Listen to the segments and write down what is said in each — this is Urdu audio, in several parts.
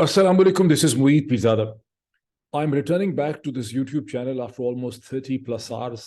Assalamu alaikum, this is Mueet Pizada. I'm returning back to this YouTube channel after almost 30 plus hours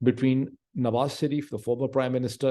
between Nawaz Sharif, the former prime minister,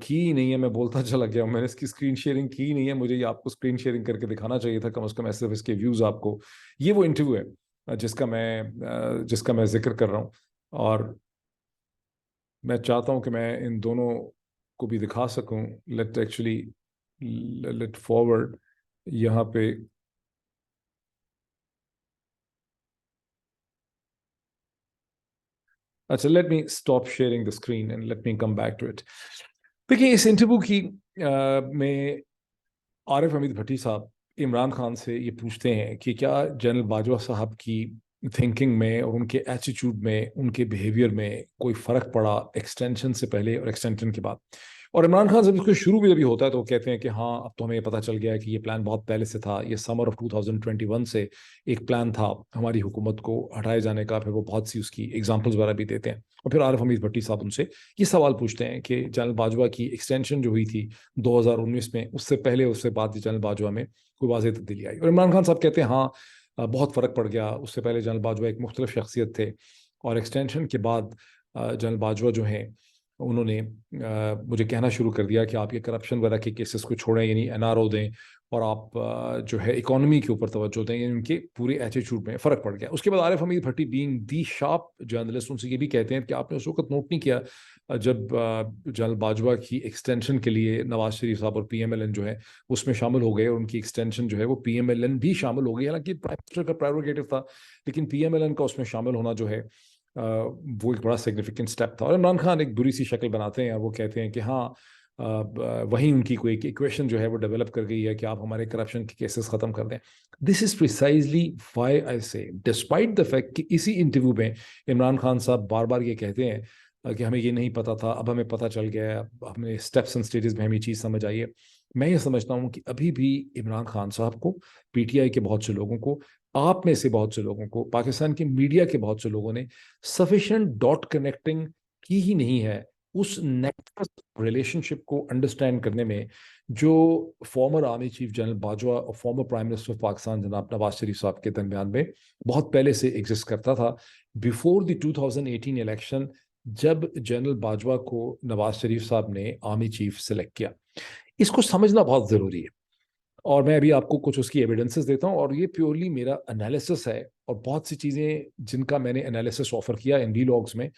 کی ہی نہیں ہے. میں بولتا چلا گیا ہوں, میں نے اس کی اسکرین شیئرنگ کی ہی نہیں ہے. مجھے یہ آپ کو اسکرین شیئرنگ کر کے دکھانا چاہیے تھا کم از کم, ایسے اس کے ویوز آپ کو. یہ وہ انٹرویو ہے جس کا میں ذکر کر رہا ہوں, اور میں چاہتا ہوں کہ میں ان دونوں کو بھی دکھا سکوں. لیٹ فارورڈ یہاں پہ. اچھا, let me stop sharing the screen and let me come back to it. دیکھیے, اس انٹرویو کی میں عارف حمید بھٹی صاحب عمران خان سے یہ پوچھتے ہیں کہ کیا جنرل باجوہ صاحب کی تھنکنگ میں اور ان کے ایٹیٹیوڈ میں, ان کے بیہیویئر میں کوئی فرق پڑا ایکسٹینشن سے پہلے اور ایکسٹینشن کے بعد. اور عمران خان جب اس کو شروع بھی ہوتا ہے تو وہ کہتے ہیں کہ ہاں اب تو ہمیں پتہ چل گیا ہے کہ یہ پلان بہت پہلے سے تھا, یہ سمر آف 2021 سے ایک پلان تھا ہماری حکومت کو ہٹائے جانے کا. پھر وہ بہت سی اس کی ایگزامپلز وغیرہ بھی دیتے ہیں. اور پھر عارف حمید بھٹی صاحب ان سے یہ سوال پوچھتے ہیں کہ جنرل باجوہ کی ایکسٹینشن جو ہوئی تھی 2019 میں, اس سے پہلے اس سے بعد جنرل باجوہ میں کوئی واضح تبدیلی آئی. اور عمران خان صاحب کہتے ہیں ہاں بہت فرق پڑ گیا. اس سے پہلے جنرل باجوہ ایک مختلف شخصیت تھے, اور ایکسٹینشن کے بعد جنرل باجوہ جو ہیں انہوں نے مجھے کہنا شروع کر دیا کہ آپ یہ کرپشن وغیرہ کے کیسز کو چھوڑیں, یعنی NRO دیں, اور آپ جو ہے اکانومی کے اوپر توجہ دیں. یعنی ان کے پورے ایٹیٹیوڈ میں فرق پڑ گیا. اس کے بعد عارف حمید بھٹی بینگ دی شارپ جرنلسٹ ان سے یہ بھی کہتے ہیں کہ آپ نے اس وقت نوٹ نہیں کیا جب جنرل باجوہ کی ایکسٹینشن کے لیے نواز شریف صاحب اور PMLN جو ہے اس میں شامل ہو گئے, اور ان کی ایکسٹینشن جو ہے وہ PMLN بھی شامل ہو گئی. حالانکہ پرائم منسٹر کا پریروگیٹو تھا, لیکن PMLN کا اس میں شامل ہونا جو ہے وہ ایک بڑا سگنیفیکنٹ اسٹیپ تھا. اور عمران خان ایک بری سی شکل بناتے ہیں, اور وہ کہتے ہیں کہ ہاں وہیں ان کی کوئی ایکویشن جو ہے وہ ڈیولپ کر گئی ہے کہ آپ ہمارے کرپشن کے کیسز ختم کر دیں. دس از پریسائزلی وائی آئی سے, ڈسپائٹ دا فیکٹ کہ اسی انٹرویو میں عمران خان صاحب بار بار یہ کہتے ہیں کہ ہمیں یہ نہیں پتا تھا, اب ہمیں پتا چل گیا ہے, ہمیں اسٹیپس اینڈ اسٹیجز میں ہمیں چیز سمجھ آئی ہے. میں یہ سمجھتا ہوں کہ ابھی بھی عمران خان صاحب کو, PTI کے بہت سے لوگوں کو, آپ میں سے بہت سے لوگوں کو, پاکستان کے میڈیا کے بہت سے لوگوں نے سفیشینٹ ڈاٹ کنیکٹنگ کی ہی نہیں ہے اس نیٹورک ریلیشن شپ کو انڈرسٹینڈ کرنے میں جو former army chief general Bajwa اور former prime minister of Pakistan جناب نواز شریف صاحب کے درمیان میں بہت پہلے سے ایگزسٹ کرتا تھا بیفور دی 2018 الیکشن, جب جنرل باجوہ کو نواز شریف صاحب نے آرمی چیف سلیکٹ کیا. اس کو سمجھنا بہت ضروری ہے, اور میں ابھی آپ کو کچھ اس کی ایویڈنسز دیتا ہوں, اور یہ پیورلی میرا انالیسس ہے, اور بہت سی چیزیں جن کا میں نے انالیسس آفر کیا ان ولاگس میں,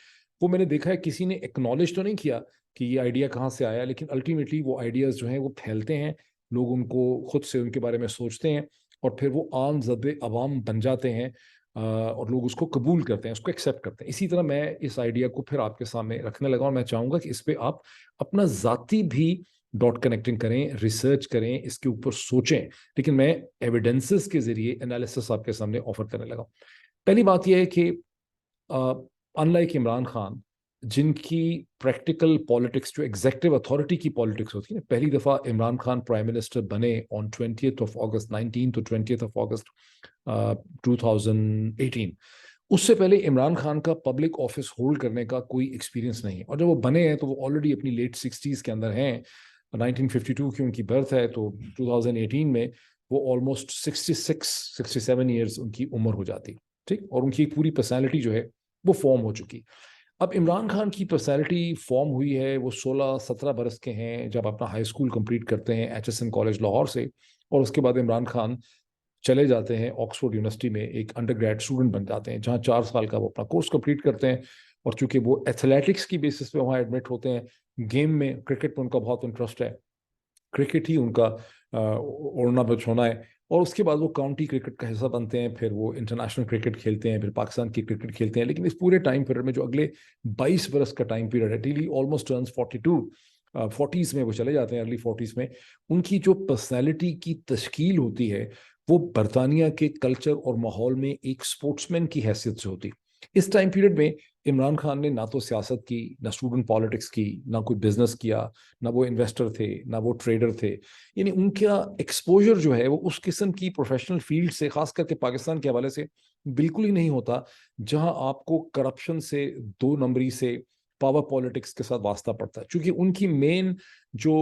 وہ میں نے دیکھا ہے کسی نے ایکنالج تو نہیں کیا کہ یہ آئیڈیا کہاں سے آیا, لیکن الٹیمیٹلی وہ آئیڈیاز جو ہیں وہ پھیلتے ہیں, لوگ ان کو خود سے ان کے بارے میں سوچتے ہیں, اور پھر وہ عام زد عوام بن جاتے ہیں, اور لوگ اس کو قبول کرتے ہیں, اس کو ایکسیپٹ کرتے ہیں. اسی طرح میں اس آئیڈیا کو پھر آپ کے سامنے رکھنے لگا, اور میں چاہوں گا کہ اس پہ آپ اپنا ذاتی بھی ڈاٹ کنیکٹنگ کریں, ریسرچ کریں, اس کے اوپر سوچیں, لیکن میں ایویڈنسز کے ذریعے انالیسس آپ کے سامنے آفر کرنے لگا. پہلی بات یہ ہے کہ ان لائک عمران خان, جن کی پریکٹیکل پالیٹکس جو ایگزیکٹو اتھارٹی کی پالیٹکس ہوتی ہے نا, پہلی دفعہ عمران خان پرائم منسٹر بنے آن 20th of August 19 to 20th of August 2018. اس سے پہلے عمران خان کا پبلک آفس ہولڈ کرنے کا کوئی ایکسپیرینس نہیں ہے, اور جب وہ بنے ہیں تو وہ آلریڈی اپنی لیٹ 60s کے اندر ہیں. 1952 کی ان کی برتھ ہے, تو 2018 میں وہ آلموسٹ 66-67 ایئرس ان کی عمر ہو جاتی, ٹھیک, اور ان کی پوری پرسنالٹی جو ہے وہ فارم ہو چکی. اب عمران خان کی پرسنالٹی فارم ہوئی ہے, وہ 16-17 برس کے ہیں جب اپنا ہائی اسکول کمپلیٹ کرتے ہیں HSN کالج لاہور سے, اور اس کے بعد عمران خان چلے جاتے ہیں آکسفورڈ یونیورسٹی میں, ایک انڈر گریڈ اسٹوڈنٹ بن جاتے ہیں, جہاں 4 سال کا وہ اپنا کورس کمپلیٹ کرتے ہیں. اور چونکہ وہ ایتھلیٹکس کی بیسس پہ وہاں ایڈمٹ ہوتے ہیں, گیم میں کرکٹ میں ان کا بہت انٹرسٹ ہے, کرکٹ ہی ان کا اوڑھنا بچھونا ہے, اور اس کے بعد وہ کاؤنٹی کرکٹ کا حصہ بنتے ہیں, پھر وہ انٹرنیشنل کرکٹ کھیلتے ہیں, پھر پاکستان کی کرکٹ کھیلتے ہیں. لیکن اس پورے ٹائم پیریڈ میں جو اگلے 22 برس کا ٹائم پیریڈ ہے, ٹیلی آلموسٹ ٹرنز 42, 40s میں وہ چلے جاتے ہیں, ارلی 40s میں, ان کی جو پرسنالٹی کی تشکیل ہوتی ہے وہ برطانیہ کے کلچر اور ماحول میں ایک اسپورٹس مین کی حیثیت سے ہوتی. اس ٹائم پیریڈ میں عمران خان نے نہ تو سیاست کی, نہ اسٹوڈنٹ پالیٹکس کی, نہ کوئی بزنس کیا, نہ وہ انویسٹر تھے, نہ وہ ٹریڈر تھے. یعنی ان کا ایکسپوجر جو ہے وہ اس قسم کی پروفیشنل فیلڈ سے, خاص کر کے پاکستان کے حوالے سے, بالکل ہی نہیں ہوتا جہاں آپ کو کرپشن سے, 2 نمبری سے, پاور پالیٹکس کے ساتھ واسطہ پڑتا ہے. چونکہ ان کی مین جو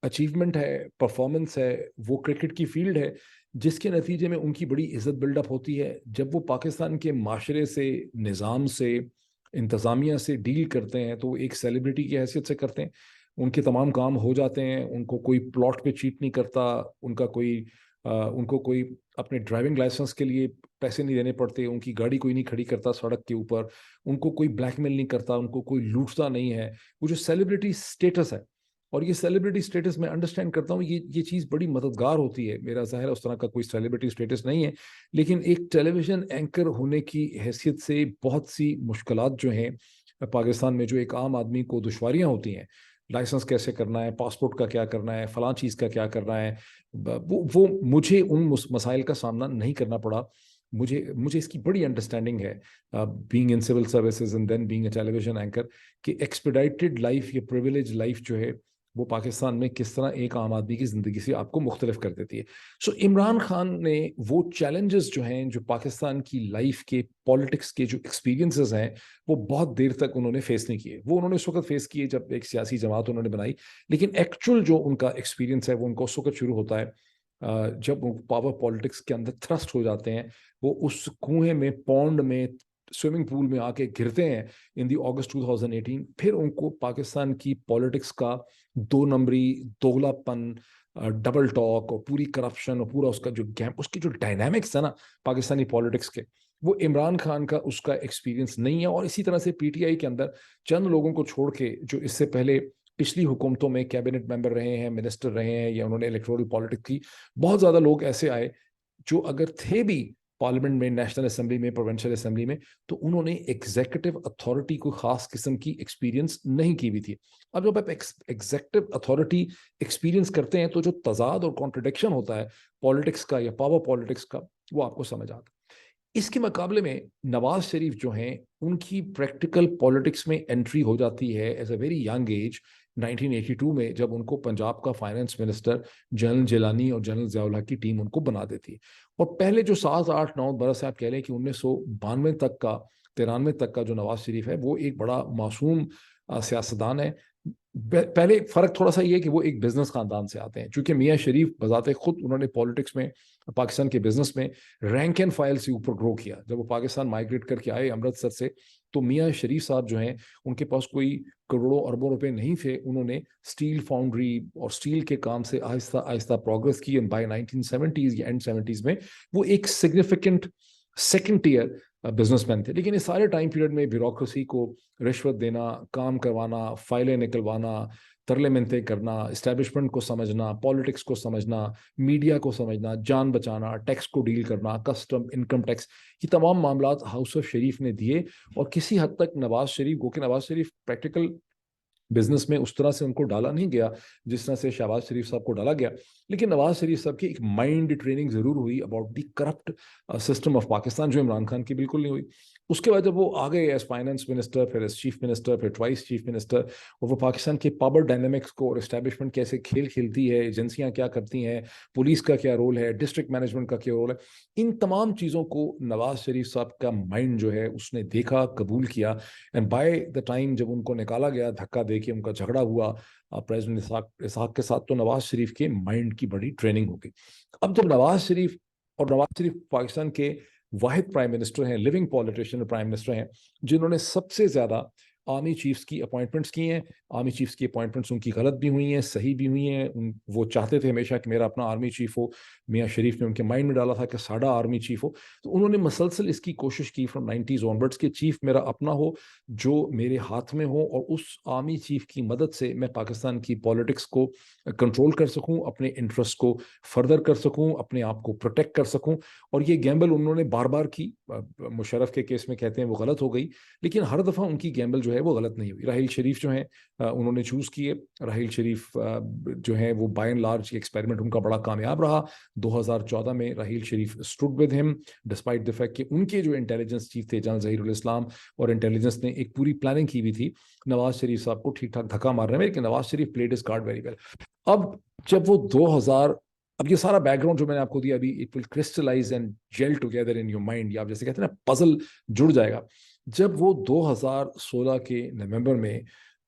اچیومنٹ ہے, پرفارمنس ہے, وہ کرکٹ کی فیلڈ ہے, جس کے نتیجے میں ان کی بڑی عزت بلڈ اپ ہوتی ہے. جب وہ پاکستان کے معاشرے سے, نظام سے, انتظامیہ سے ڈیل کرتے ہیں تو وہ ایک سیلیبریٹی کی حیثیت سے کرتے ہیں. ان کے تمام کام ہو جاتے ہیں, ان کو کوئی پلاٹ پہ چیٹ نہیں کرتا, ان کو کوئی اپنے ڈرائیونگ لائسنس کے لیے پیسے نہیں دینے پڑتے, ان کی گاڑی کوئی نہیں کھڑی کرتا سڑک کے اوپر, ان کو کوئی بلیک میل نہیں کرتا, ان کو کوئی لوٹتا نہیں ہے. وہ جو سیلیبریٹی اسٹیٹس ہے, اور یہ سیلیبریٹی اسٹیٹس میں انڈرسٹینڈ کرتا ہوں, یہ چیز بڑی مددگار ہوتی ہے. میرا ظاہر ہے اس طرح کا کوئی سیلیبریٹی اسٹیٹس نہیں ہے, لیکن ایک ٹیلی ویژن اینکر ہونے کی حیثیت سے بہت سی مشکلات جو ہیں پاکستان میں, جو ایک عام آدمی کو دشواریاں ہوتی ہیں, لائسنس کیسے کرنا ہے, پاسپورٹ کا کیا کرنا ہے, فلاں چیز کا کیا کرنا ہے, وہ مجھے ان مسائل کا سامنا نہیں کرنا پڑا. مجھے اس کی بڑی انڈرسٹینڈنگ ہے, being in civil services and then being a television anchor, کہ ایکسپیڈائٹیڈ لائف یا پریویلیج لائف جو ہے وہ پاکستان میں کس طرح ایک عام آدمی کی زندگی سے آپ کو مختلف کر دیتی ہے. سو عمران خان نے وہ چیلنجز جو ہیں, جو پاکستان کی لائف کے پالیٹکس کے جو ایکسپیرینسز ہیں, وہ بہت دیر تک انہوں نے فیس نہیں کیے. وہ انہوں نے اس وقت فیس کیے جب ایک سیاسی جماعت انہوں نے بنائی, لیکن ایکچوئل جو ان کا ایکسپیرینس ہے وہ ان کو اس وقت شروع ہوتا ہے جب وہ پاور پالیٹکس کے اندر تھرسٹ ہو جاتے ہیں. وہ اس کنویں میں, پونڈ میں, سوئمنگ پول میں آ کے گرتے ہیں ان دی اگست 2018. پھر ان کو پاکستان کی پالیٹکس کا دو نمبری, دوگلا پن, ڈبل ٹاک اور پوری کرپشن اور پورا اس کا جو گیم, اس کی جو ڈائنامکس ہے نا پاکستانی پالیٹکس کے, وہ عمران خان کا اس کا ایکسپیرینس نہیں ہے. اور اسی طرح سے پی ٹی آئی کے اندر چند لوگوں کو چھوڑ کے, جو اس سے پہلے پچھلی حکومتوں میں کیبنٹ ممبر رہے ہیں, منسٹر رہے ہیں, یا انہوں نے الیکٹورل پالیٹکس کی, بہت زیادہ لوگ ایسے آئے جو اگر تھے بھی پارلیمنٹ میں, نیشنل اسمبلی میں, پروونشل اسمبلی میں, تو انہوں نے ایگزیکٹو اتھارٹی کو خاص قسم کی ایکسپیرینس نہیں کی ہوئی تھی. اب جب آپ ایگزیکٹو اتھارٹی ایکسپیرینس کرتے ہیں تو جو تضاد اور کانٹرڈکشن ہوتا ہے پالیٹکس کا یا پاور پالیٹکس کا, وہ آپ کو سمجھ آتا ہے. اس کے مقابلے میں نواز شریف جو ہیں, ان کی پریکٹیکل پالیٹکس میں انٹری ہو جاتی ہے as a very young age 1982 میں, جب ان کو پنجاب کا فائنانس منسٹر جنرل جیلانی اور جنرل ضیاء الحق کی ٹیم ان کو بنا دیتی ہے. اور پہلے جو 7-8-9 برس آپ کہہ لیں کہ 1992 تک کا, 93 تک کا جو نواز شریف ہے, وہ ایک بڑا معصوم سیاستدان ہے. پہلے فرق تھوڑا سا یہ ہے کہ وہ ایک بزنس خاندان سے آتے ہیں, چونکہ میاں شریف بذات خود انہوں نے پالیٹکس میں, پاکستان کے بزنس میں رینک اینڈ فائل سے اوپر گرو کیا. جب وہ پاکستان مائگریٹ کر کے آئے امرتسر سے, تو میاں شریف صاحب جو ہیں, ان کے پاس کوئی کروڑوں اربوں روپے نہیں تھے. انہوں نے اسٹیل فاؤنڈری اور اسٹیل کے کام سے آہستہ آہستہ پروگرس کی. بائی 1970s یا اینڈ 70s میں وہ ایک significant second tier businessman تھے. لیکن اس سارے ٹائم پیریڈ میں بیوروکریسی کو رشوت دینا, کام کروانا, فائلیں نکلوانا, ترلے منتیں کرنا, اسٹیبلشمنٹ کو سمجھنا, پالیٹکس کو سمجھنا, میڈیا کو سمجھنا, جان بچانا, ٹیکس کو ڈیل کرنا, کسٹم, انکم ٹیکس, یہ تمام معاملات ہاؤس آف شریف نے دیے. اور کسی حد تک نواز شریف, گو کہ نواز شریف پریکٹیکل بزنس میں اس طرح سے ان کو ڈالا نہیں گیا جس طرح سے شہباز شریف صاحب کو ڈالا گیا, لیکن نواز شریف صاحب کی ایک مائنڈ ٹریننگ ضرور ہوئی about the corrupt system of Pakistan, جو عمران خان کی بالکل نہیں ہوئی. اس کے بعد جب وہ آ گئے ایز فائنانس منسٹر, پھر ایز چیف منسٹر, پھر ٹوائس چیف منسٹر, اور وہ پاکستان کے پاور ڈائنامکس کو اور اسٹیبلشمنٹ کیسے کھیل کھیلتی ہے, ایجنسیاں کیا کرتی ہیں, پولیس کا کیا رول ہے, ڈسٹرکٹ مینجمنٹ کا کیا رول ہے, ان تمام چیزوں کو نواز شریف صاحب کا مائنڈ جو ہے اس نے دیکھا, قبول کیا. اینڈ بائی دا ٹائم جب ان کو نکالا گیا دھکا دے کے, ان کا جھگڑا ہوا پریزیڈنٹ اسحاق کے ساتھ, تو نواز شریف کے مائنڈ کی بڑی ٹریننگ ہوگی. اب جب نواز شریف پاکستان کے واحد پرائم منسٹر ہیں, لیونگ پولیٹیشین پرائم منسٹر ہیں, جنہوں نے سب سے زیادہ آرمی چیفز کی اپوائنٹمنٹس کی ہیں. آرمی چیفز کی اپوائنٹمنٹس ان کی غلط بھی ہوئی ہیں, صحیح بھی ہوئی ہیں. وہ چاہتے تھے ہمیشہ کہ میرا اپنا آرمی چیف ہو. میاں شریف نے ان کے مائنڈ میں ڈالا تھا کہ ساڈا آرمی چیف ہو. تو انہوں نے مسلسل اس کی کوشش کی فرام 90s آنورڈس کہ چیف میرا اپنا ہو, جو میرے ہاتھ میں ہو, اور اس آرمی چیف کی مدد سے میں پاکستان کی پالیٹکس کو کنٹرول کر سکوں, اپنے انٹرسٹ کو فردر کر سکوں, اپنے آپ کو پروٹیکٹ کر سکوں. اور یہ گیمبل انہوں نے بار بار کی. مشرف کے کیس میں کہتے ہیں وہ غلط ہو گئی, لیکن ہر دفعہ ان کی گیمبل جو ہے وہ غلط نہیں ہوئی. راحیل شریف جو ہیں انہوں نے چوز کیے. راحیل شریف جو ہیں وہ بائی اینڈ لارج ایکسپیریمنٹ ان کا بڑا کامیاب رہا. 2014 میں Raheel Sharif stood with him despite the fact کہ ان کے جو انٹیلیجنس چیف تھے جنرل ظہیر الاسلام, اور انٹیلیجنس نے ایک پوری پلاننگ کی ہوئی تھی نواز شریف صاحب کو ٹھیک ٹھاک دھکا مارنے میں, لیکن Nawaz Sharif played his card very well. اب جب وہ 2000, اب یہ سارا بیک گراؤنڈ جو میں نے آپ کو دیا ابھی, it will crystallize and gel together in your mind, یا آپ جیسے کہتے ہیں نا پزل جڑ جائے گا. جب وہ 2016 کے نومبر میں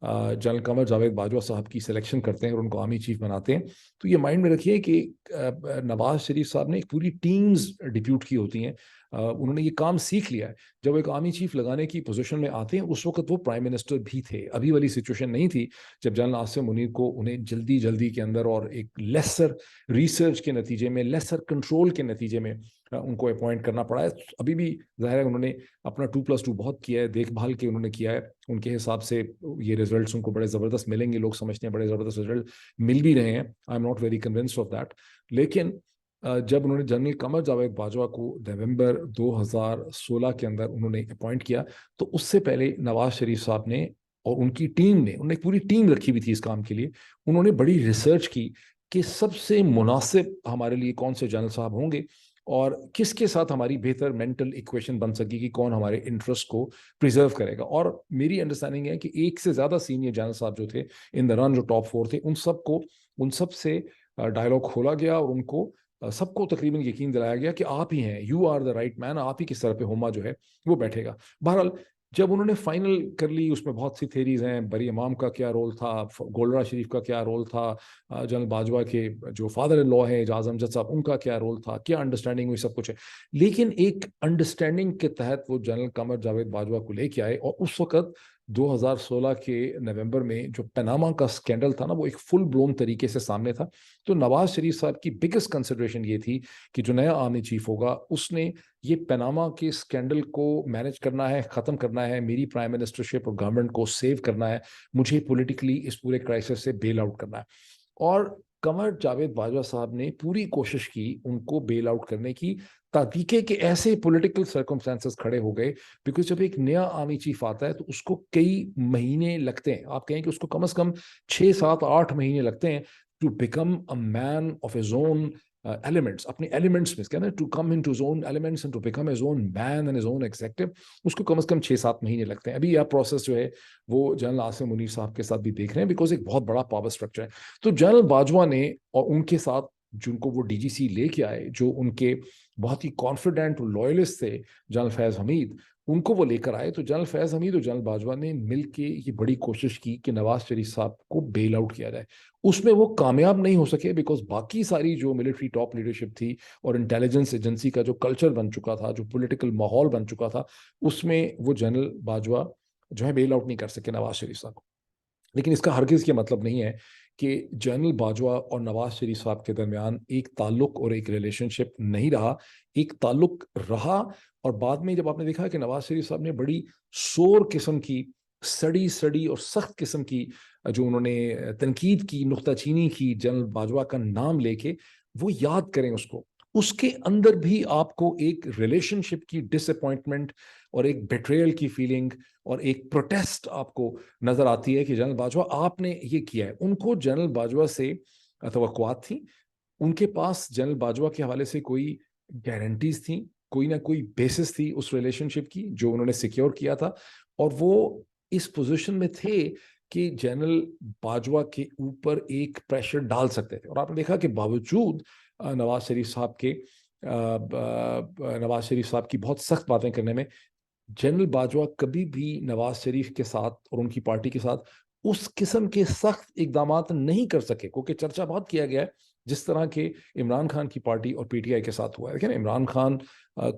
جنرل قمر جاوید باجوہ صاحب کی سلیکشن کرتے ہیں اور ان کو آرمی چیف بناتے ہیں, تو یہ مائنڈ میں رکھیے کہ نواز شریف صاحب نے ایک پوری ٹیمز ڈپیوٹ کی ہوتی ہیں انہوں نے یہ کام سیکھ لیا ہے. جب ایک آرمی چیف لگانے کی پوزیشن میں آتے ہیں اس وقت وہ پرائم منسٹر بھی تھے. ابھی والی سچویشن نہیں تھی جب جنرل عاصم منیر کو انہیں جلدی کے اندر اور ایک لیسر ریسرچ کے نتیجے میں, لیسر کنٹرول کے نتیجے میں ان کو اپوائنٹ کرنا پڑا ہے. ابھی بھی ظاہر ہے انہوں نے اپنا 2+2 بہت کیا ہے, دیکھ بھال کے انہوں نے کیا ہے. ان کے حساب سے یہ ریزلٹس ان کو بڑے زبردست ملیں گے, لوگ سمجھتے ہیں بڑے زبردست ریزلٹ مل بھی رہے ہیں. I am not very convinced of that. لیکن جب انہوں نے جنرل قمر جاوید باجوہ کو نومبر 2016 کے اندر انہوں نے اپوائنٹ کیا, تو اس سے پہلے نواز شریف صاحب نے اور ان کی ٹیم نے, انہوں نے پوری ٹیم رکھی ہوئی تھی اس کام کے لیے, انہوں نے بڑی ریسرچ کی کہ سب سے مناسب ہمارے لیے کون سے جنرل صاحب ہوں گے اور کس کے ساتھ ہماری بہتر مینٹل ایکویشن بن سکے کہ کون ہمارے انٹرسٹ کو پریزرو کرے گا. اور میری انڈرسٹینڈنگ ہے کہ ایک سے زیادہ سینئر جنرل صاحب جو تھے ان دا رن, جو ٹاپ 4 تھے, ان سب سے ڈائلاگ کھولا گیا اور ان کو سب کو تقریباً یقین دلایا گیا کہ آپ ہی ہیں, یو آر دا رائٹ مین, آپ ہی کے سر پہ ہوما جو ہے وہ بیٹھے گا. بہرحال جب انہوں نے فائنل کر لی, اس میں بہت سی تھیریز ہیں, بری امام کا کیا رول تھا, گولڑا شریف کا کیا رول تھا, جنرل باجوہ کے جو فادر ان لا ہے اعجاز امجد صاحب, ان کا کیا رول تھا, کیا انڈرسٹینڈنگ ہوئی, سب کچھ ہے. لیکن ایک انڈرسٹینڈنگ کے تحت وہ جنرل قمر جاوید باجوہ کو لے کے آئے, اور اس وقت 2016 کے نومبر میں جو پیناما کا سکینڈل تھا نا, وہ ایک فل بلون طریقے سے سامنے تھا. تو نواز شریف صاحب کی بگیسٹ کنسیڈریشن یہ تھی کہ جو نیا آرمی چیف ہوگا اس نے یہ پیناما کے سکینڈل کو مینج کرنا ہے, ختم کرنا ہے, میری پرائم منسٹرشپ اور گورنمنٹ کو سیو کرنا ہے, مجھے پولیٹیکلی اس پورے کرائسس سے بیل آؤٹ کرنا ہے. اور قمر جاوید باجوہ صاحب نے پوری کوشش کی ان کو بیل آؤٹ کرنے کی, تاکہ کہ ایسے پولیٹیکل سرکمسٹانسز کھڑے ہو گئے, بیکاز جب ایک نیا آرمی چیف آتا ہے تو اس کو کئی مہینے لگتے ہیں, آپ کہیں کہ اس کو کم از کم 6, 7, 8 مہینے لگتے ہیں to become a man of his own elements, اپنے ایلیمنٹس میں, کہنا to come into his own elements and to become his own man and his own executive, اس کو کم از کم 6-7 مہینے لگتے ہیں. ابھی یہ پروسیس جو ہے وہ جنرل عاصم منیر صاحب کے ساتھ بھی دیکھ رہے ہیں, بیکاز ایک بہت بڑا پاور اسٹرکچر ہے. تو جنرل باجوہ نے اور ان کے ساتھ جن کو وہ ڈی جی سی لے کے آئے, جو ان کے بہت ہی کانفیڈنٹ لوئلسٹ تھے, جنرل فیض حمید, ان کو وہ لے کر آئے. تو جنرل فیض حمید اور جنرل باجوہ نے مل کے یہ بڑی کوشش کی کہ نواز شریف صاحب کو بیل آؤٹ کیا جائے. اس میں وہ کامیاب نہیں ہو سکے, بیکاز باقی ساری جو ملٹری ٹاپ لیڈرشپ تھی اور انٹیلیجنس ایجنسی کا جو کلچر بن چکا تھا, جو پولیٹیکل ماحول بن چکا تھا, اس میں وہ جنرل باجوہ جو ہے بیل آؤٹ نہیں کر سکے نواز شریف صاحب کو. لیکن اس کا ہرگز یہ مطلب نہیں ہے کہ جنرل باجوہ اور نواز شریف صاحب کے درمیان ایک تعلق اور ایک ریلیشن شپ نہیں رہا. ایک تعلق رہا, اور بعد میں جب آپ نے دیکھا کہ نواز شریف صاحب نے بڑی سور قسم کی سڑی اور سخت قسم کی جو انہوں نے تنقید کی, نکتہ چینی کی جنرل باجوہ کا نام لے کے, وہ یاد کریں اس کو, اس کے اندر بھی آپ کو ایک ریلیشن شپ کی ڈس اپوائنٹمنٹ اور ایک بیٹریل کی فیلنگ اور ایک پروٹیسٹ آپ کو نظر آتی ہے کہ جنرل باجوہ آپ نے یہ کیا ہے. ان کو جنرل باجوہ سے توقعات تھیں, ان کے پاس جنرل باجوہ کے حوالے سے کوئی گارنٹیز تھیں, کوئی نہ کوئی بیسس تھی اس ریلیشن شپ کی جو انہوں نے سیکیور کیا تھا, اور وہ اس پوزیشن میں تھے کہ جنرل باجوہ کے اوپر ایک پریشر ڈال سکتے تھے. اور آپ نے دیکھا کہ باوجود نواز شریف صاحب کی بہت سخت باتیں کرنے میں, جنرل باجوہ کبھی بھی نواز شریف کے ساتھ اور ان کی پارٹی کے ساتھ اس قسم کے سخت اقدامات نہیں کر سکے, کیونکہ چرچا بہت کیا گیا ہے جس طرح کے عمران خان کی پارٹی اور پی ٹی آئی کے ساتھ ہوا ہے. دیکھیں, عمران خان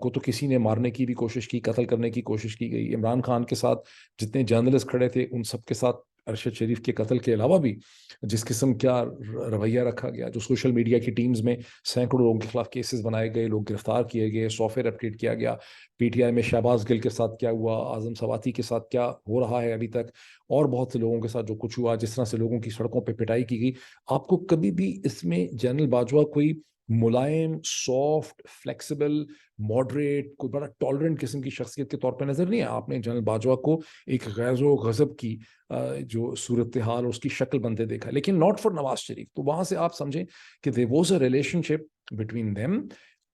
کو تو کسی نے مارنے کی بھی کوشش کی, قتل کرنے کی کوشش کی گئی. عمران خان کے ساتھ جتنے جرنلسٹ کھڑے تھے ان سب کے ساتھ ارشد شریف کے قتل کے علاوہ بھی جس قسم کا رویہ رکھا گیا, جو سوشل میڈیا کی ٹیمز میں سینکڑوں لوگوں کے خلاف کیسز بنائے گئے, لوگ گرفتار کیے گئے, سافٹ ویئر اپڈیٹ کیا گیا, پی ٹی آئی میں شہباز گل کے ساتھ کیا ہوا, اعظم سواتی کے ساتھ کیا ہو رہا ہے ابھی تک, اور بہت سے لوگوں کے ساتھ جو کچھ ہوا, جس طرح سے لوگوں کی سڑکوں پہ پٹائی کی گئی, آپ کو کبھی بھی اس میں جنرل باجوہ کوئی ملائم, سافٹ, فلیکسیبل, ماڈریٹ, کوئی بڑا ٹالرنٹ قسم کی شخصیت کے طور پہ نظر نہیں ہے. آپ نے جنرل باجوہ کو ایک غیظ و غضب کی جو صورتحال اور اس کی شکل بنتے دیکھا, لیکن ناٹ فار نواز شریف. تو وہاں سے آپ سمجھیں کہ there was a relationship between them,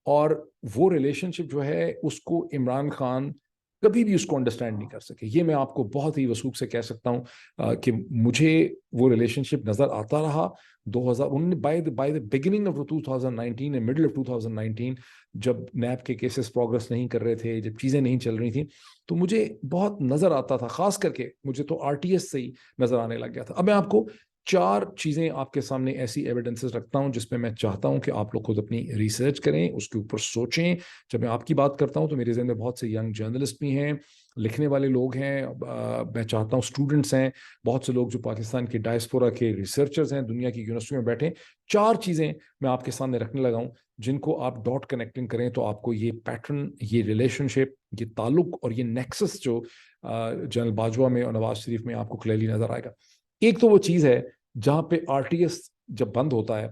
اور وہ ریلیشن شپ جو ہے اس کو عمران خان کبھی بھی اس کو انڈرسٹینڈ نہیں کر سکے. یہ میں آپ کو بہت ہی وثوق سے کہہ سکتا ہوں کہ مجھے وہ ریلیشن شپ نظر آتا رہا 2019 by the beginning of 2019 and middle of 2019, جب نیب کے کیسز پروگرس نہیں کر رہے تھے, جب چیزیں نہیں چل رہی تھیں, تو مجھے بہت نظر آتا تھا, خاص کر کے مجھے تو آر ٹی ایس سے ہی نظر آنے لگ گیا تھا. اب میں آپ کو 4 چیزیں آپ کے سامنے ایسی ایویڈنسز رکھتا ہوں جس پہ میں چاہتا ہوں کہ آپ لوگ خود اپنی ریسرچ کریں, اس کے اوپر سوچیں. جب میں آپ کی بات کرتا ہوں تو میرے ذہن میں بہت سے ینگ جرنلسٹ بھی ہیں, لکھنے والے لوگ ہیں, میں چاہتا ہوں اسٹوڈنٹس ہیں, بہت سے لوگ جو پاکستان کے ڈائسپورا کے ریسرچرز ہیں, دنیا کی یونیورسٹیوں میں بیٹھے. 4 چیزیں میں آپ کے سامنے رکھنے لگا ہوں جن کو آپ ڈاٹ کنیکٹنگ کریں تو آپ کو یہ پیٹرن, یہ ریلیشن شپ, یہ تعلق اور یہ نیکسس جو جنرل باجوہ میں اور نواز شریف میں آپ کو کلیئرلی نظر آئے گا. ایک تو وہ چیز ہے جہاں پہ آر ٹی ایس جب بند ہوتا ہے,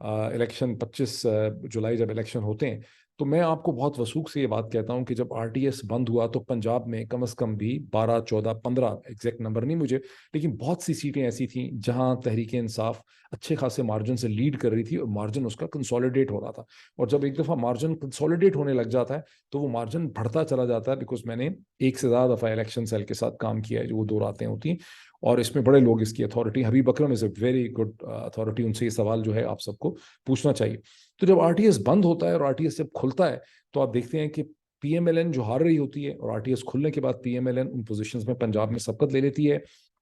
الیکشن 25 جولائی جب الیکشن ہوتے ہیں, تو میں آپ کو بہت وثوق سے یہ بات کہتا ہوں کہ جب آر ٹی ایس بند ہوا تو پنجاب میں کم از کم بھی 12 14 15 ایگزیکٹ نمبر نہیں مجھے, لیکن بہت سی سیٹیں ایسی تھیں جہاں تحریک انصاف اچھے خاصے مارجن سے لیڈ کر رہی تھی اور مارجن اس کا کنسولیڈیٹ ہو رہا تھا. اور جب ایک دفعہ مارجن کنسولیڈیٹ ہونے لگ جاتا ہے تو وہ مارجن بڑھتا چلا جاتا ہے, بیکاز میں نے ایک سے زیادہ دفعہ الیکشن سیل کے ساتھ کام کیا ہے, جو وہ 2 راتیں ہوتی ہیں, اور اس میں بڑے لوگ اس کی authority, Habib Akram is a very good authority, ان سے یہ سوال جو ہے آپ سب کو پوچھنا چاہیے. تو جب آر ٹی ایس بند ہوتا ہے اور آر ٹی ایس جب کھلتا ہے تو آپ دیکھتے ہیں کہ پی ایم ایل این جو ہار رہی ہوتی ہے, اور آر ٹی ایس کھلنے کے بعد پی ایم ایل این ان پوزیشنز میں پنجاب میں سبقت لے لیتی ہے,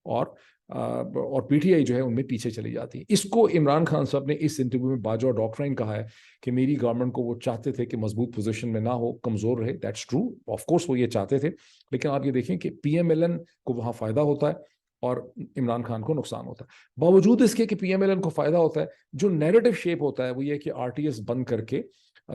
اور پی ٹی آئی جو ہے ان میں پیچھے چلی جاتی ہے. اس کو عمران خان صاحب نے اس انٹرویو میں باجوہ ڈاکٹرائن کہا ہے کہ میری گورنمنٹ کو وہ چاہتے تھے کہ مضبوط پوزیشن میں نہ ہو, کمزور رہے. دیٹس ٹرو, آف کورس وہ یہ چاہتے تھے, لیکن آپ یہ دیکھیں کہ پی ایم ایل این کو وہاں فائدہ ہوتا ہے اور عمران خان کو نقصان ہوتا ہے. باوجود اس کے کہ پی ایم ایل این کو فائدہ ہوتا ہے, جو نیریٹو شیپ ہوتا ہے وہ یہ کہ آر ٹی ایس بند کر کے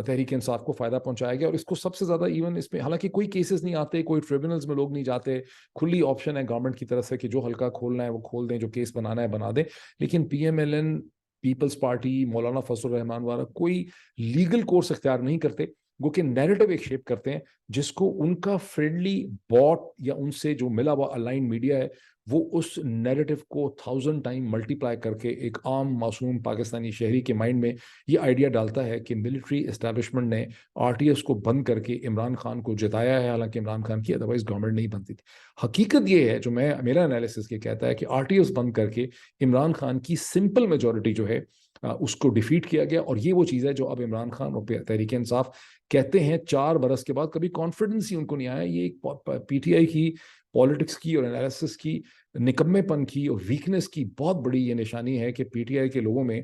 تحریک انصاف کو فائدہ پہنچایا گیا. اور اس کو سب سے زیادہ ایون اس میں حالانکہ کوئی کیسز نہیں آتے, کوئی ٹریبونلز میں لوگ نہیں جاتے, کھلی آپشن ہے گورنمنٹ کی طرف سے کہ جو حلقہ کھولنا ہے وہ کھول دیں, جو کیس بنانا ہے بنا دیں. لیکن P M L N, Peoples Party, Maulana Fazl الرحمان والا کوئی لیگل کورس اختیار نہیں کرتے, وہ کہ نیریٹو ایک شیپ کرتے ہیں جس کو ان کا فرینڈلی باٹ یا ان سے جو ملا ہوا الائن میڈیا ہے وہ اس نیریٹو کو 1000 ٹائم ملٹی پلائی کر کے ایک عام معصوم پاکستانی شہری کے مائنڈ میں یہ آئیڈیا ڈالتا ہے کہ ملٹری اسٹیبلشمنٹ نے آر ٹی ایس کو بند کر کے عمران خان کو جتایا ہے, حالانکہ عمران خان کی ادروائز گورنمنٹ نہیں بنتی تھی. حقیقت یہ ہے جو میرا انالیسس یہ کہتا ہے کہ آر ٹی ایس بند کر کے عمران خان کی سمپل میجورٹی جو ہے اس کو ڈیفیٹ کیا گیا. اور یہ وہ چیز ہے جو اب عمران خان اور تحریک انصاف کہتے ہیں 4 برس کے بعد, کبھی کانفیڈنس ہی ان کو نہیں آیا. یہ ایک پی ٹی آئی کی پالیٹکس کی اور انالیسس کی نکمے پن کی اور ویکنس کی بہت بڑی یہ نشانی ہے کہ پی ٹی آئی کے لوگوں میں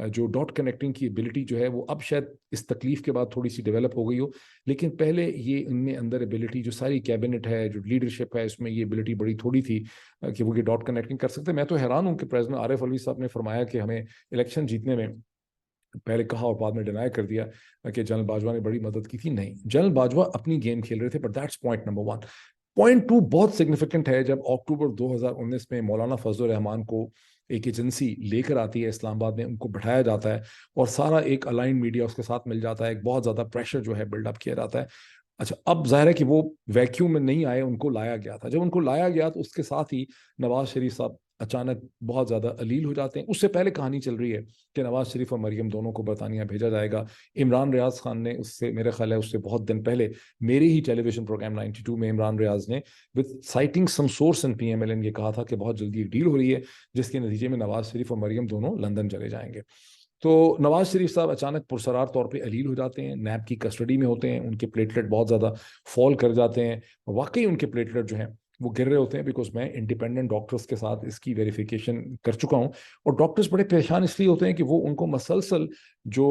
جو ڈاٹ کنیکٹنگ کی ایبلٹی جو ہے وہ اب شاید اس تکلیف کے بعد تھوڑی سی ڈیولپ ہو گئی ہو, لیکن پہلے یہ ان میں اندر ایبلٹی جو ساری کیبنٹ ہے, جو لیڈرشپ ہے, اس میں یہ ایبلٹی بڑی تھوڑی تھی کہ وہ یہ ڈاٹ کنیکٹنگ کر سکتے. میں تو حیران ہوں کہ پریزیڈنٹ عارف علوی صاحب نے فرمایا کہ ہمیں الیکشن جیتنے میں, پہلے کہا اور بعد میں ڈینائی کر دیا کہ جنرل باجوہ نے بڑی مدد کی تھی. نہیں, جنرل باجوہ اپنی گیم کھیل رہے تھے, but that's point number 1. Point 2 بہت سگنیفیکنٹ ہے. جب اکتوبر 2019 میں مولانا فضل الرحمان کو ایک ایجنسی لے کر آتی ہے اسلام آباد میں, ان کو بٹھایا جاتا ہے اور سارا ایک الائن میڈیا اس کے ساتھ مل جاتا ہے, ایک بہت زیادہ پریشر جو ہے بلڈ اپ کیا جاتا ہے. اچھا, اب ظاہر ہے کہ وہ ویکیوم میں نہیں آئے, ان کو لایا گیا تھا. جب ان کو لایا گیا تو اس کے ساتھ ہی نواز شریف صاحب اچانک بہت زیادہ علیل ہو جاتے ہیں. اس سے پہلے کہانی چل رہی ہے کہ نواز شریف اور مریم دونوں کو برطانیہ بھیجا جائے گا. عمران ریاض خان نے اس سے, میرے خیال ہے اس سے بہت دن پہلے, میرے ہی ٹیلی ویژن پروگرام 92 میں عمران ریاض نے with citing some source in PMLN یہ کہا تھا کہ بہت جلدی ایک ڈیل ہو رہی ہے جس کے نتیجے میں نواز شریف اور مریم دونوں لندن چلے جائیں گے. تو نواز شریف صاحب اچانک پرسرار طور پہ علیل ہو جاتے ہیں, نیب کی کسٹڈی میں ہوتے ہیں, ان کے پلیٹلیٹ بہت زیادہ فال کر جاتے ہیں. واقعی ان کے پلیٹلیٹ جو ہیں وہ گر رہے ہوتے ہیں, بیکاز میں انڈیپینڈنٹ ڈاکٹرز کے ساتھ اس کی ویریفیکیشن کر چکا ہوں. اور ڈاکٹرز بڑے پریشان اس لیے ہوتے ہیں کہ وہ ان کو مسلسل جو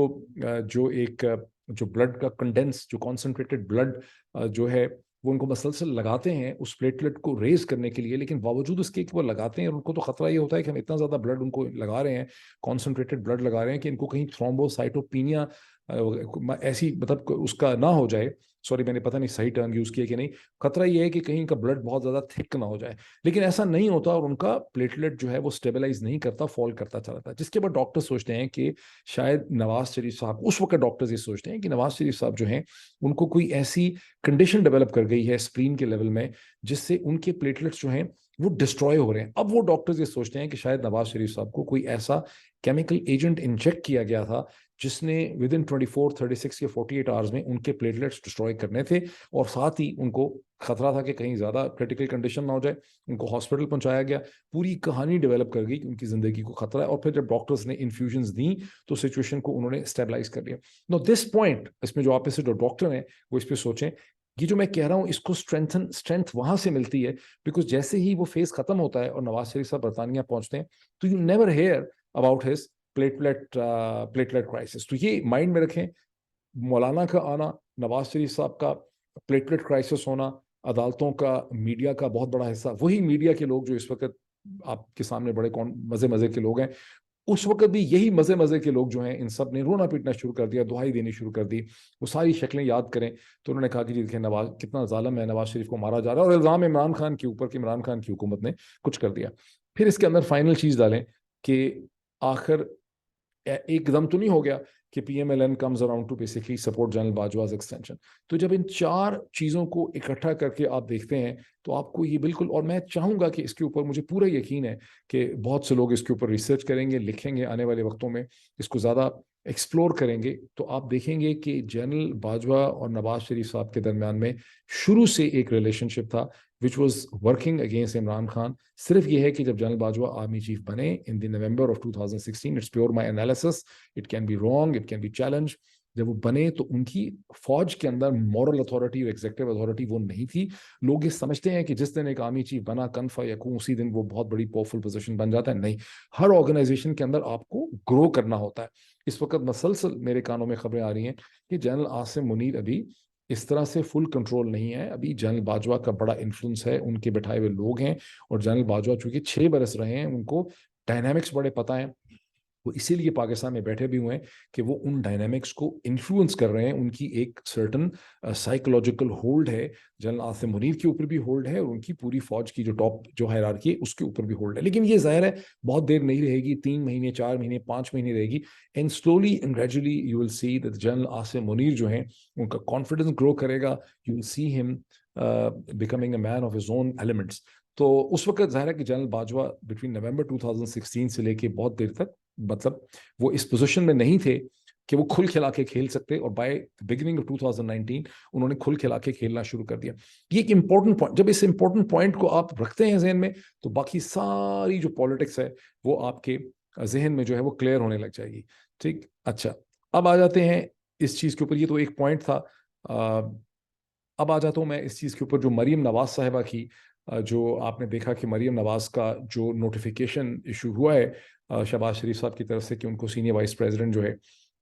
بلڈ کا کنڈینس, جو کانسنٹریٹڈ بلڈ جو ہے وہ ان کو مسلسل لگاتے ہیں اس پلیٹلیٹ کو ریز کرنے کے لیے. لیکن باوجود اس کے کہ وہ لگاتے ہیں, اور ان کو تو خطرہ یہ ہوتا ہے کہ ہم اتنا زیادہ بلڈ ان کو لگا رہے ہیں, کانسنٹریٹڈ بلڈ لگا رہے ہیں کہ ان کو کہیں تھرومبوسائٹوپینیا ایسی مطلب اس کا نہ ہو جائے. سوری, میں نے پتہ نہیں صحیح ٹرم یوز کیا کہ نہیں. خطرہ یہ ہے کہ کہیں کا بلڈ بہت زیادہ تھک نہ ہو جائے, لیکن ایسا نہیں ہوتا اور ان کا پلیٹلیٹ جو ہے وہ اسٹیبلائز نہیں کرتا, فال کرتا چلا جاتا ہے. جس کے بعد ڈاکٹر سوچتے ہیں کہ شاید نواز شریف صاحب, اس وقت ڈاکٹرز یہ سوچتے ہیں کہ نواز شریف صاحب جو ہیں ان کو کوئی ایسی کنڈیشن ڈیولپ کر گئی ہے اسپلین کے لیول میں جس سے ان کے پلیٹلیٹس جو ہیں وہ ڈسٹروائے ہو رہے ہیں. اب وہ ڈاکٹرز یہ سوچتے ہیں کہ شاید نواز شریف صاحب کو کوئی ایسا کیمیکل ایجنٹ انجیکٹ کیا گیا تھا جس نے ود ان 24 36 یا 48 آورز میں ان کے پلیٹلیٹس ڈسٹروائے کرنے تھے, اور ساتھ ہی ان کو خطرہ تھا کہ کہیں زیادہ کریٹیکل کنڈیشن نہ ہو جائے. ان کو ہاسپٹل پہنچایا گیا, پوری کہانی ڈیولپ کر گئی کہ ان کی زندگی کو خطرہ ہے, اور پھر جب ڈاکٹرز نے انفیوژنز دیں تو سچویشن کو انہوں نے اسٹیبلائز کر لیا. نو دس پوائنٹ, اس میں جو آپ سے جو ڈاکٹر ہیں وہ اس پہ سوچیں یہ جو میں کہہ رہا ہوں اس کو اسٹرینتھ وہاں سے ملتی ہے بیکاز جیسے ہی وہ فیز ختم ہوتا ہے اور نواز شریف صاحب برطانیہ پہنچتے ہیں تو you never hear about his platelet crisis. تو یہ مائنڈ میں رکھیں, مولانا کا آنا, نواز شریف صاحب کا پلیٹلیٹ کرائسس ہونا, عدالتوں کا, میڈیا کا بہت بڑا حصہ, وہی میڈیا کے لوگ جو اس وقت آپ کے سامنے بڑے مزے کے لوگ ہیں, اس وقت بھی یہی مزے کے لوگ جو ہیں ان سب نے رونا پیٹنا شروع کر دیا, دہائی دینی شروع کر دی. وہ ساری شکلیں یاد کریں تو انہوں نے کہا کہ جی دیکھیں نواز کتنا ظالم ہے, نواز شریف کو مارا جا رہا ہے, اور الزام عمران خان کے اوپر کہ عمران خان کی حکومت نے کچھ کر دیا. پھر اس کے اندر فائنل چیز ڈالیں کہ آخر ایک دم تو نہیں ہو گیا کہ P M L N comes around to basically support general Bajwa's extension. تو جب ان چار چیزوں کو اکٹھا کر کے آپ دیکھتے ہیں تو آپ کو یہ بالکل, اور میں چاہوں گا کہ اس کے اوپر مجھے پورا یقین ہے کہ بہت سے لوگ اس کے اوپر ریسرچ کریں گے, لکھیں گے, آنے والے وقتوں میں اس کو زیادہ ایکسپلور کریں گے, تو آپ دیکھیں گے کہ جنرل باجوہ اور نواز شریف صاحب کے درمیان میں شروع سے ایک ریلیشن شپ تھا which was working against Imran Khan. صرف یہ ہے کہ جب جنرل باجوہ آرمی چیف بنے in the November of 2016, it's pure my analysis, it can be wrong, it can be challenged, جب وہ بنے تو ان کی فوج کے اندر مورل اتھارٹی اور ایگزیکٹو اتھارٹی وہ نہیں تھی. لوگ یہ سمجھتے ہیں کہ جس دن ایک آرمی چیف بنا کن فیکون اسی دن وہ بہت بڑی پاورفل پوزیشن بن جاتا ہے. نہیں, ہر آرگنائزیشن کے اندر آپ کو گرو کرنا ہوتا ہے. اس وقت مسلسل میرے کانوں میں خبریں آ رہی ہیں کہ جنرل عاصم منیر ابھی اس طرح سے فل کنٹرول نہیں ہے. ابھی جنرل باجوہ کا بڑا انفلوئنس ہے, ان کے بٹھائے ہوئے لوگ ہیں, اور جنرل باجوہ چونکہ 6 برس رہے ہیں, ان کو ڈائنامکس بڑے پتہ ہیں. وہ اسی لیے پاکستان میں بیٹھے بھی ہوئے ہیں کہ وہ ان ڈائنامکس کو انفلوئنس کر رہے ہیں. ان کی ایک سرٹن سائیکولوجیکل ہولڈ ہے, جنرل عاصم منیر کے اوپر بھی ہولڈ ہے, اور ان کی پوری فوج کی جو ٹاپ جو ہائرارکی ہے اس کے اوپر بھی ہولڈ ہے. لیکن یہ ظاہر ہے بہت دیر نہیں رہے گی, 3 مہینے 4 مہینے 5 مہینے رہے گی, and slowly and gradually you will see that general Asim Munir جو ہیں ان کا کانفیڈنس گرو کرے گا. You will see him becoming a man of his own elements. تو اس وقت ظاہر ہے کہ جنرل باجوہ بٹوین نومبر 2016 سے لے کے بہت دیر تک مطلب وہ اس پوزیشن میں نہیں تھے کہ وہ کھل کھلا کے کھیل سکتے, اور بائی بگننگ آف 2019 انہوں نے کھل کھلا کے کھیلنا شروع کر دیا. یہ ایک امپورٹنٹ پوائنٹ, جب اس امپورٹنٹ پوائنٹ کو آپ رکھتے ہیں ذہن میں تو باقی ساری جو پالیٹکس ہے وہ آپ کے ذہن میں جو ہے وہ کلیئر ہونے لگ جائے گی. ٹھیک, اچھا اب آ جاتے ہیں اس چیز کے اوپر. یہ تو ایک پوائنٹ تھا. اب آ جاتا ہوں میں اس چیز کے اوپر جو مریم نواز صاحبہ کی, جو آپ نے دیکھا کہ مریم نواز کا جو نوٹیفیکیشن ایشو ہوا ہے شہباز شریف صاحب کی طرف سے کہ ان کو سینئر وائس پریزیڈنٹ جو ہے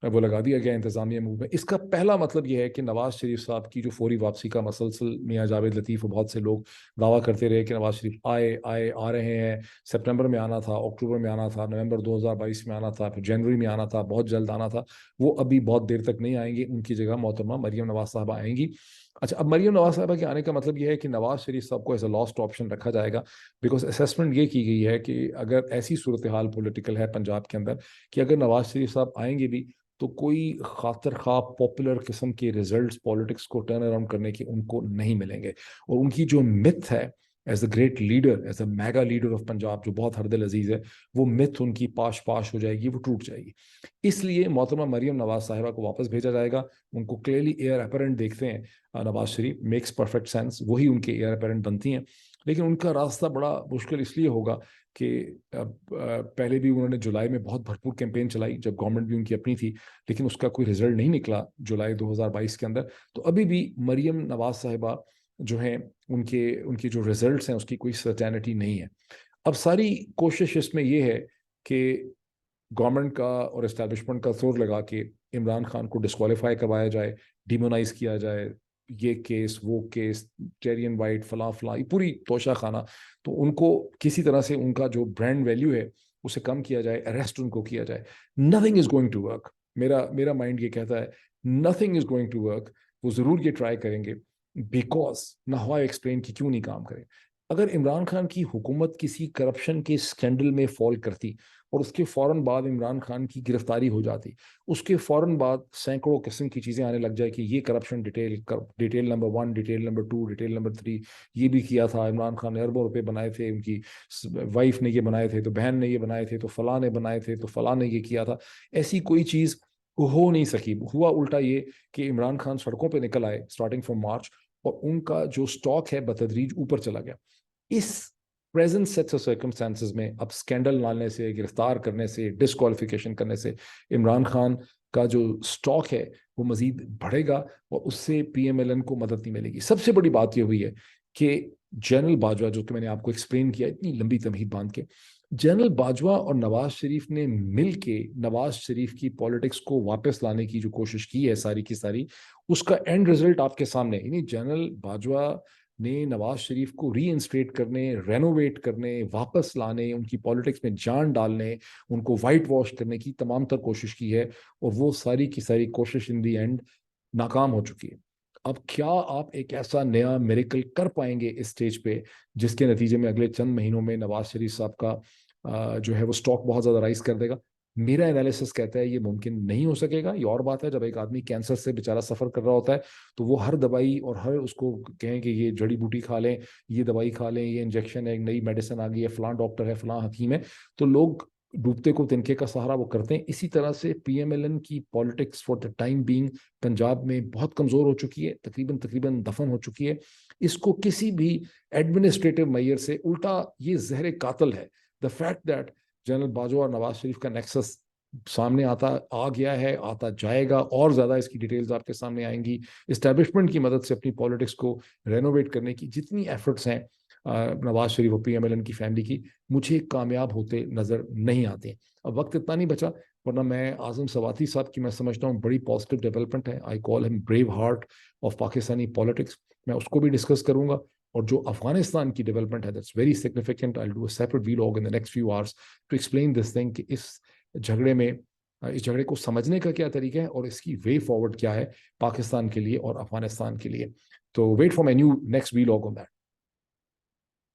وہ لگا دیا گیا انتظامیہ موو میں. اس کا پہلا مطلب یہ ہے کہ نواز شریف صاحب کی جو فوری واپسی کا مسلسل میاں جاوید لطیف اور بہت سے لوگ دعویٰ کرتے رہے کہ نواز شریف آ رہے ہیں, سپٹمبر میں آنا تھا, اکتوبر میں آنا تھا, نومبر 2022 میں آنا تھا, پھر جنوری میں آنا تھا, بہت جلد آنا تھا. وہ ابھی بہت دیر تک نہیں آئیں گے, ان کی جگہ محترمہ مریم نواز صاحبہ آئیں گی. اچھا, اب مریم نواز صاحبہ کے آنے کا مطلب یہ ہے کہ نواز شریف صاحب کو ایز اے لاسٹ آپشن رکھا جائے گا, بیکاز اسیسمنٹ یہ کی گئی ہے کہ اگر ایسی صورتحال پولیٹیکل ہے پنجاب کے اندر کہ اگر نواز شریف صاحب آئیں گے بھی تو کوئی خاطر خواہ پاپولر قسم کے ریزلٹس پالیٹکس کو ٹرن اراؤنڈ کرنے کے ان کو نہیں ملیں گے. اور ان کی جو متھ ہے as a great leader, as a mega leader of Punjab, جو بہت ہر دل عزیز ہے, وہ متھ ان کی پاش ہو جائے گی, وہ ٹوٹ جائے گی. اس لیے محترمہ مریم نواز صاحبہ کو واپس بھیجا جائے گا. ان کو کلیئرلی ایئر اپیرنٹ دیکھتے ہیں Nawaz Sharif, makes perfect sense, وہی ان کے ایئر اپیرنٹ بنتی ہیں. لیکن ان کا راستہ بڑا مشکل اس لیے ہوگا کہ پہلے بھی انہوں نے جولائی میں بہت بھرپور کیمپین چلائی جب گورنمنٹ بھی ان کی اپنی تھی, لیکن اس کا کوئی رزلٹ نہیں نکلا جولائی 2022 کے اندر. تو ابھی بھی مریم نواز صاحبہ جو ہیں ان کے جو ریزلٹس ہیں اس کی کوئی سرٹینٹی نہیں ہے. اب ساری کوشش اس میں یہ ہے کہ گورنمنٹ کا اور اسٹیبلشمنٹ کا زور لگا کے عمران خان کو ڈسکوالیفائی کروایا جائے, ڈیمونائز کیا جائے, یہ کیس وہ کیس, ٹیرین وائٹ فلاں یہ پوری توشہ خانہ. تو ان کو کسی طرح سے ان کا جو برانڈ ویلیو ہے اسے کم کیا جائے, اریسٹ ان کو کیا جائے. Nothing is going to work. میرا مائنڈ یہ کہتا ہے nothing is going to work. وہ ضرور یہ ٹرائی کریں گے, بیکاز نہ ہوا ایکسپلین کہ کیوں نہیں کام کریں. اگر عمران خان کی حکومت کسی کرپشن کے اسکینڈل میں فال کرتی اور اس کے فوراً بعد عمران خان کی گرفتاری ہو جاتی, اس کے فوراً بعد سینکڑوں قسم کی چیزیں آنے لگ جائے کہ یہ corruption detail number 1, detail number 2, detail number 3, یہ بھی کیا تھا عمران خان نے, اربوں روپے بنائے تھے, ان کی وائف نے یہ بنائے تھے, تو بہن نے یہ بنائے تھے, تو فلاں نے بنائے تھے, تو فلاں نے یہ کیا تھا. ایسی کوئی چیز ہو نہیں سکی. ہوا الٹا یہ کہ عمران خان سڑکوں پہ نکل آئے اسٹارٹنگ فرام مارچ, اور ان کا جو سٹاک ہے بتدریج اوپر چلا گیا. اس پریزنٹ سیٹس آف سرکمسٹانسز میں اب اسکینڈل ڈالنے سے, گرفتار کرنے سے, ڈسکوالیفیکیشن کرنے سے عمران خان کا جو اسٹاک ہے وہ مزید بڑھے گا اور اس سے پی ایم ایل این کو مدد نہیں ملے گی. سب سے بڑی بات یہ ہوئی ہے کہ جنرل باجوہ، جو کہ میں نے آپ کو ایکسپلین کیا اتنی لمبی تمہید باندھ کے، جنرل باجوہ اور نواز شریف نے مل کے نواز شریف کی پالیٹکس کو واپس لانے کی جو کوشش کی ہے ساری کی ساری، اس کا اینڈ رزلٹ آپ کے سامنے. یعنی جنرل باجوہ نے نواز شریف کو ری انسٹیٹ کرنے، رینوویٹ کرنے، واپس لانے، ان کی پالیٹکس میں جان ڈالنے، ان کو وائٹ واش کرنے کی تمام تر کوشش کی ہے، اور وہ ساری کی ساری کوشش ان دی اینڈ ناکام ہو چکی ہے. اب کیا آپ ایک ایسا نیا میریکل کر پائیں گے اس سٹیج پہ جس کے نتیجے میں اگلے چند مہینوں میں نواز شریف صاحب کا جو ہے وہ سٹاک بہت زیادہ رائز کر دے گا؟ میرا انالیسس کہتا ہے یہ ممکن نہیں ہو سکے گا. یہ اور بات ہے جب ایک آدمی کینسر سے بیچارہ سفر کر رہا ہوتا ہے تو وہ ہر دوائی اور ہر اس کو کہیں کہ یہ جڑی بوٹی کھا لیں، یہ دوائی کھا لیں، یہ انجیکشن ہے، ایک نئی میڈیسن آ گئی ہے، فلاں ڈاکٹر ہے، فلاں حکیم ہے، تو لوگ ڈوبتے کو تنکے کا سہارا وہ کرتے ہیں. اسی طرح سے پی ایم ایل این کی politics for the time being Punjab میں بہت کمزور ہو چکی ہے، تقریباً دفن ہو چکی ہے. اس کو کسی بھی ایڈمنسٹریٹو میئر سے الٹا یہ زہر قاتل ہے. The fact that general Bajwa اور نواز شریف کا نیکسس سامنے آ گیا ہے، آتا جائے گا، اور زیادہ اس کی ڈیٹیلز آپ کے سامنے آئیں گی. اسٹیبلشمنٹ کی مدد سے اپنی پالیٹکس کو رینوویٹ کرنے کی جتنی ایفرٹس ہیں نواز شریف اور پی ایم ایل این کی فیملی کی، مجھے کامیاب ہوتے نظر نہیں آتے. اب وقت اتنا نہیں بچا، ورنہ میں اعظم سواتی صاحب کی میں سمجھتا ہوں بڑی پازیٹیو ڈیولپمنٹ ہے. آئی کال ہم brave heart of Pakistani politics. میں اس کو بھی ڈسکس کروں گا. اور جو افغانستان کی ڈیولپمنٹ ہے that's very significant. I will do a separate vlog in the next few hours to explain this thing کہ اس جھگڑے کو سمجھنے کا کیا طریقہ ہے اور اس کی وے فارورڈ کیا ہے پاکستان کے لیے اور افغانستان کے لیے. تو wait for my new next vlog on that.